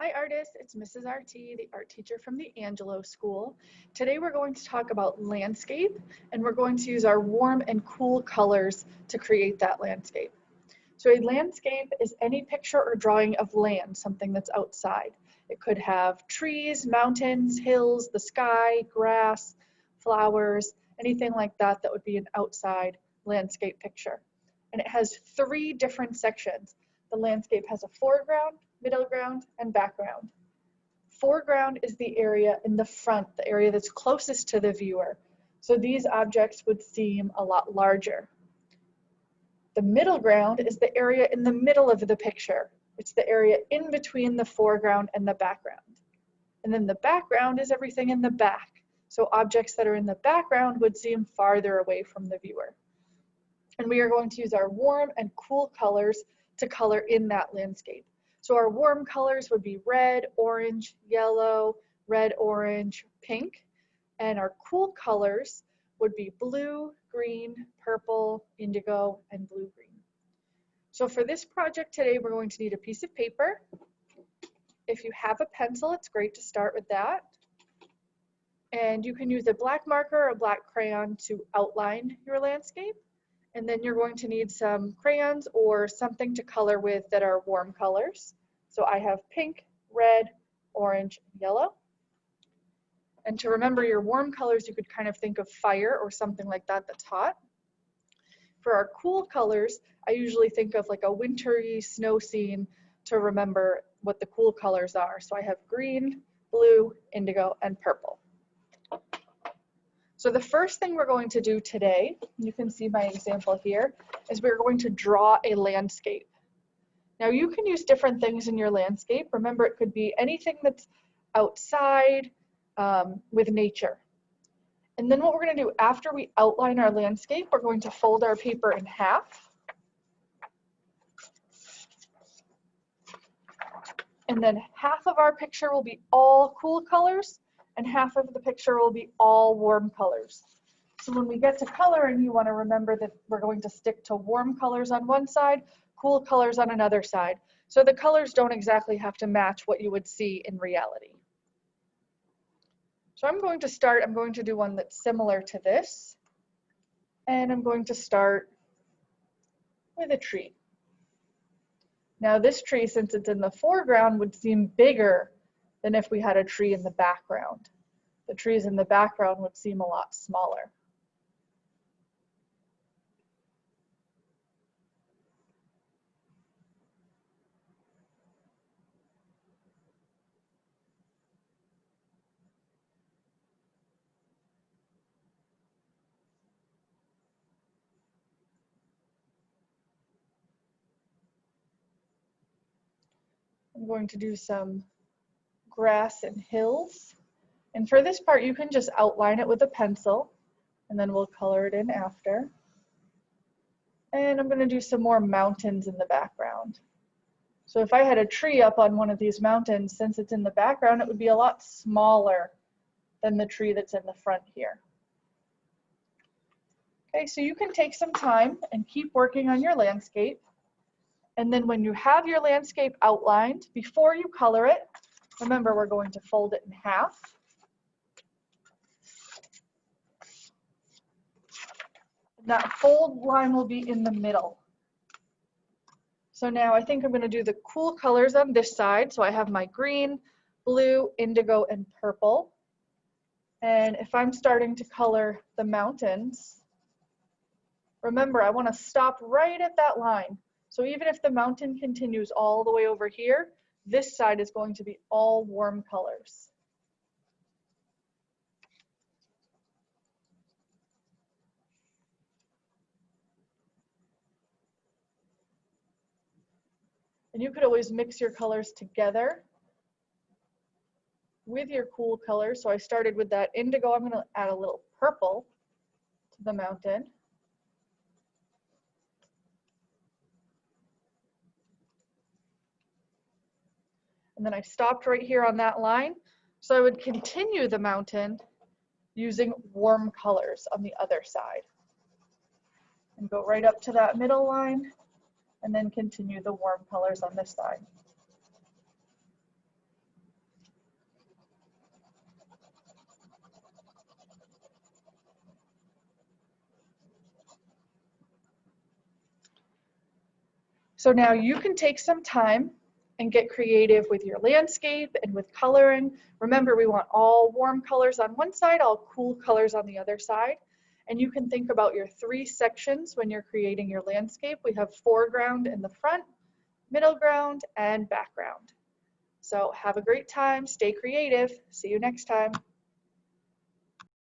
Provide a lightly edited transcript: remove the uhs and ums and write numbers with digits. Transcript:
Hi artists, it's Mrs. RT, the art teacher from the Angelo School. Today we're going to talk about landscape and we're going to use our warm and cool colors to create that landscape. So a landscape is any picture or drawing of land, something that's outside. It could have trees, mountains, hills, the sky, grass, flowers, anything like that that would be an outside landscape picture. And it has three different sections. The landscape has a foreground, middle ground, and background. Foreground is the area in the front, the area that's closest to the viewer. So these objects would seem a lot larger. The middle ground is the area in the middle of the picture. It's the area in between the foreground and the background. And then the background is everything in the back. So objects that are in the background would seem farther away from the viewer. And we are going to use our warm and cool colors to color in that landscape. So our warm colors would be red, orange, yellow, red, orange, pink. And our cool colors would be blue, green, purple, indigo, and blue-green. So for this project today, we're going to need a piece of paper. If you have a pencil, it's great to start with that. And you can use a black marker or a black crayon to outline your landscape. And then you're going to need some crayons or something to color with that are warm colors. So I have pink, red, orange, and yellow. And to remember your warm colors, you could kind of think of fire or something like that that's hot. For our cool colors, I usually think of like a wintry snow scene to remember what the cool colors are. So I have green, blue, indigo, and purple. So the first thing we're going to do today, you can see my example here, is we're going to draw a landscape. Now you can use different things in your landscape. Remember, it could be anything that's outside with nature. And then what we're going to do after we outline our landscape, we're going to fold our paper in half. And then half of our picture will be all cool colors, and half of the picture will be all warm colors. So when we get to coloring, you want to remember that we're going to stick to warm colors on one side, cool colors on another side. So the colors don't exactly have to match what you would see in reality. So I'm going to do one that's similar to this. And I'm going to start with a tree. Now this tree, since it's in the foreground, would seem bigger than if we had a tree in the background. The trees in the background would seem a lot smaller. I'm going to do some grass and hills. And for this part, you can just outline it with a pencil, and then we'll color it in after. And I'm going to do some more mountains in the background. So if I had a tree up on one of these mountains, since it's in the background, it would be a lot smaller than the tree that's in the front here. Okay, so you can take some time and keep working on your landscape. And then when you have your landscape outlined, before you color it, remember we're going to fold it in half. And that fold line will be in the middle. So now I think I'm going to do the cool colors on this side. So I have my green, blue, indigo, and purple. And if I'm starting to color the mountains, remember I want to stop right at that line. So even if the mountain continues all the way over here, this side is going to be all warm colors. And you could always mix your colors together with your cool colors. So I started with that indigo. I'm going to add a little purple to the mountain. And then I stopped right here on that line. So I would continue the mountain using warm colors on the other side. And go right up to that middle line, and then continue the warm colors on this side. So now you can take some time and get creative with your landscape and with coloring. Remember, we want all warm colors on one side, all cool colors on the other side. And you can think about your 3 sections when you're creating your landscape. We have foreground in the front, middle ground, and background. So have a great time, stay creative. See you next time.